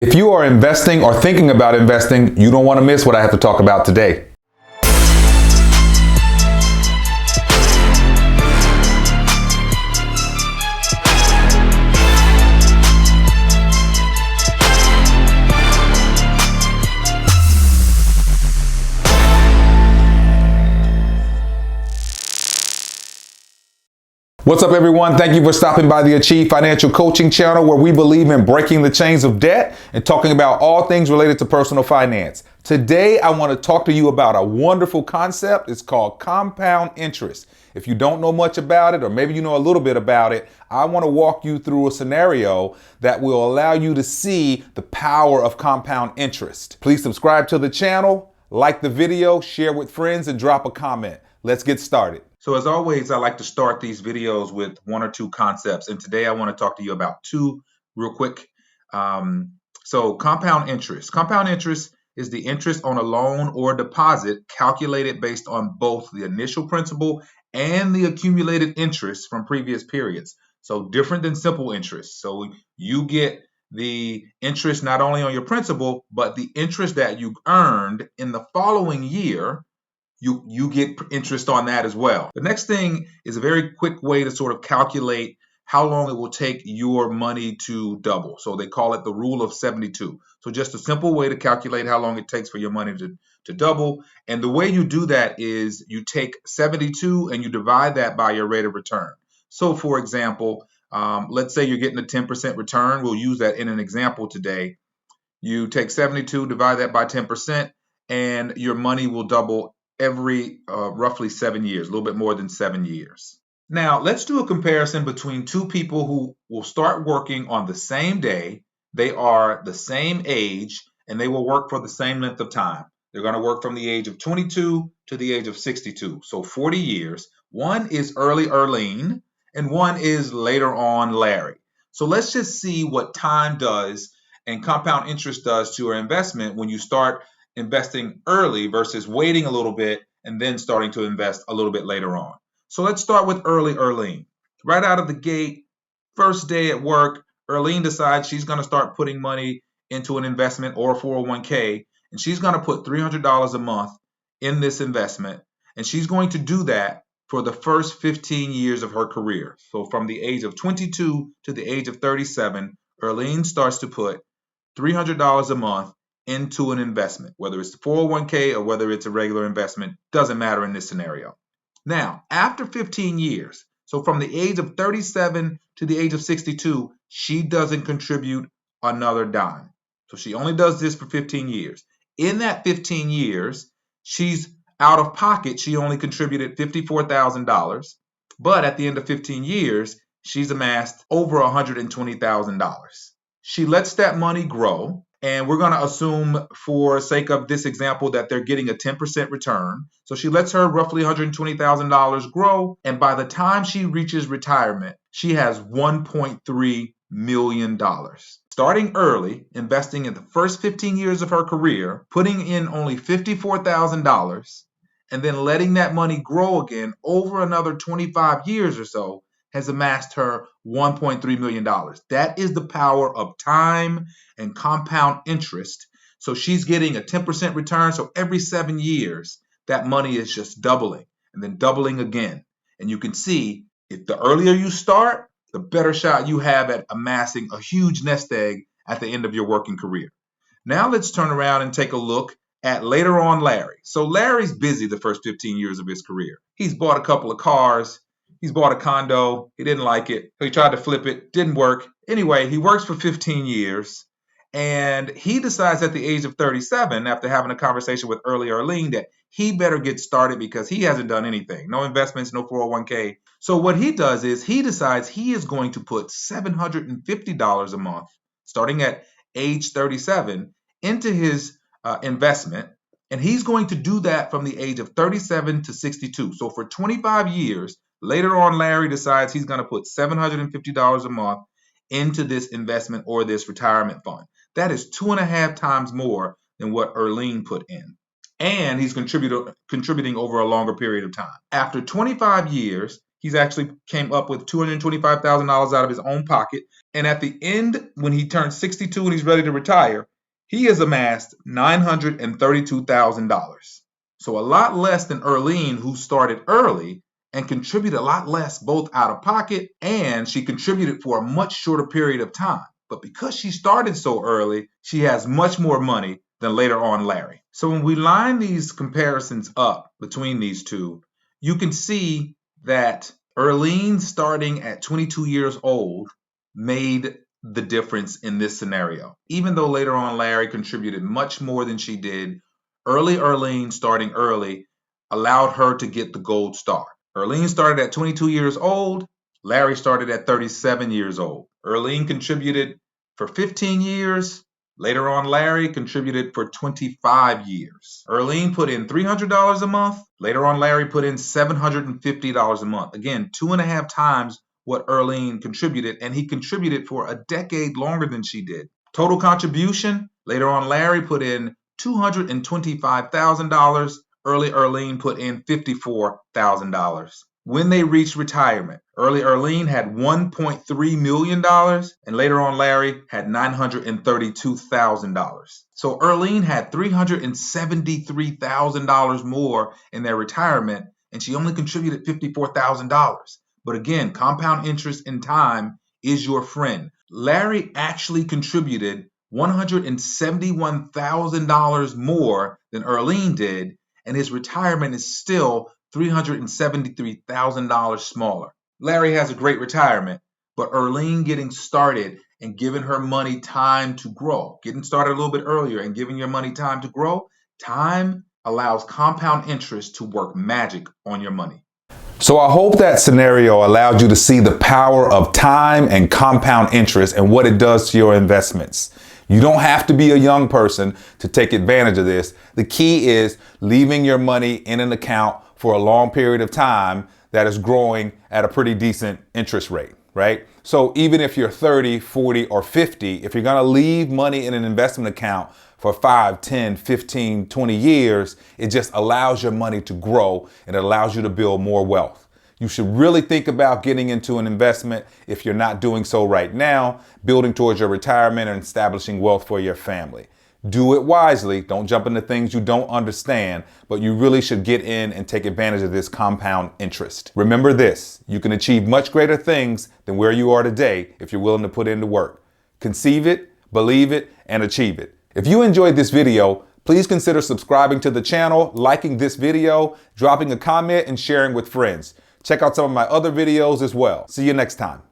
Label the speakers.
Speaker 1: If you are investing or thinking about investing, you don't want to miss what I have to talk about today. What's up, everyone? Thank you for stopping by the Achieve Financial Coaching channel, where we believe in breaking the chains of debt and talking about all things related to personal finance. Today, I want to talk to you about a wonderful concept. It's called compound interest. If you don't know much about it, or maybe you know a little bit about it, I want to walk you through a scenario that will allow you to see the power of compound interest. Please subscribe to the channel, like the video, share with friends, and drop a comment. Let's get started. So as always, I like to start these videos with one or two concepts. And today I want to talk to you about two real quick. So compound interest. Compound interest is the interest on a loan or deposit calculated based on both the initial principal and the accumulated interest from previous periods. So different than simple interest. So you get the interest not only on your principal, but the interest that you earned in the following year. You get interest on that as well. The next thing is a very quick way to sort of calculate how long it will take your money to double. So they call it the rule of 72. So just a simple way to calculate how long it takes for your money to double. And the way you do that is you take 72 and you divide that by your rate of return. So for example, let's say you're getting a 10% return. We'll use that in an example today. You take 72, divide that by 10%, and your money will double every roughly 7 years, a little bit more than 7 years. Now, let's do a comparison between two people who will start working on the same day. They are the same age, and they will work for the same length of time. They're going to work from the age of 22 to the age of 62, so 40 years. One is early Erlene, and one is later on Larry. So let's just see what time does and compound interest does to your investment when you start investing early versus waiting a little bit and then starting to invest a little bit later on. So let's start with early Erlene. Right out of the gate, first day at work, Erlene decides she's going to start putting money into an investment or a 401k, and she's going to put $300 a month in this investment, and she's going to do that for the first 15 years of her career. So from the age of 22 to the age of 37, Erlene starts to put $300 a month into an investment, whether it's the 401k or whether it's a regular investment, doesn't matter in this scenario. Now, after 15 years, so from the age of 37 to the age of 62, she doesn't contribute another dime. So she only does this for 15 years. In that 15 years, she's out of pocket. She only contributed $54,000. But at the end of 15 years, she's amassed over $120,000. She lets that money grow. And we're going to assume, for sake of this example, that they're getting a 10% return. So she lets her roughly $120,000 grow. And by the time she reaches retirement, she has $1.3 million. Starting early, investing in the first 15 years of her career, putting in only $54,000, and then letting that money grow again over another 25 years or so, has amassed her $1.3 million. That is the power of time and compound interest. So she's getting a 10% return. So every 7 years, that money is just doubling and then doubling again. And you can see, if the earlier you start, the better shot you have at amassing a huge nest egg at the end of your working career. Now let's turn around and take a look at later on Larry. So Larry's busy the first 15 years of his career. He's bought a couple of cars. He's bought a condo. He didn't like it. So he tried to flip it. Didn't work. Anyway, he works for 15 years. And he decides at the age of 37, after having a conversation with early Erlene, that he better get started because he hasn't done anything. No investments, no 401k. So what he does is he decides he is going to put $750 a month, starting at age 37, into his investment. And he's going to do that from the age of 37 to 62. So for 25 years, later on, Larry decides he's going to put $750 a month into this investment or this retirement fund. That is 2.5 times more than what Erlene put in. And he's contributing over a longer period of time. After 25 years, He's actually came up with $225,000 out of his own pocket. And at the end, when he turns 62 and he's ready to retire, he has amassed $932,000. So a lot less than Earlene, who started early and contributed a lot less both out of pocket, and she contributed for a much shorter period of time. But because she started so early, she has much more money than later on Larry. So when we line these comparisons up between these two, you can see that Earlene starting at 22 years old made the difference in this scenario. Even though later on Larry contributed much more than she did, early Earlene starting early allowed her to get the gold star. Earlene started at 22 years old. Larry started at 37 years old. Earlene contributed for 15 years. Later on, Larry contributed for 25 years. Earlene put in $300 a month. Later on, Larry put in $750 a month. Again, 2.5 times what Earlene contributed, and he contributed for a decade longer than she did. Total contribution, later on, Larry put in $225,000. Early Earlene put in $54,000. When they reached retirement, early Earlene had $1.3 million, and later on Larry had $932,000. So Earlene had $373,000 more in their retirement, and she only contributed $54,000. But again, compound interest in time is your friend. Larry actually contributed $171,000 more than Earlene did, and his retirement is still $373,000 smaller. Larry has a great retirement, but Earlene getting started and giving her money time to grow, getting started a little bit earlier and giving your money time to grow, time allows compound interest to work magic on your money. So I hope that scenario allowed you to see the power of time and compound interest and what it does to your investments. You don't have to be a young person to take advantage of this. The key is leaving your money in an account for a long period of time that is growing at a pretty decent interest rate, right? So even if you're 30, 40, or 50, if you're gonna leave money in an investment account for 5, 10, 15, 20 years, it just allows your money to grow and it allows you to build more wealth. You should really think about getting into an investment if you're not doing so right now, building towards your retirement and establishing wealth for your family. Do it wisely. Don't jump into things you don't understand, but you really should get in and take advantage of this compound interest. Remember this, you can achieve much greater things than where you are today if you're willing to put in the work. Conceive it, believe it, and achieve it. If you enjoyed this video, please consider subscribing to the channel, liking this video, dropping a comment, and sharing with friends. Check out some of my other videos as well. See you next time.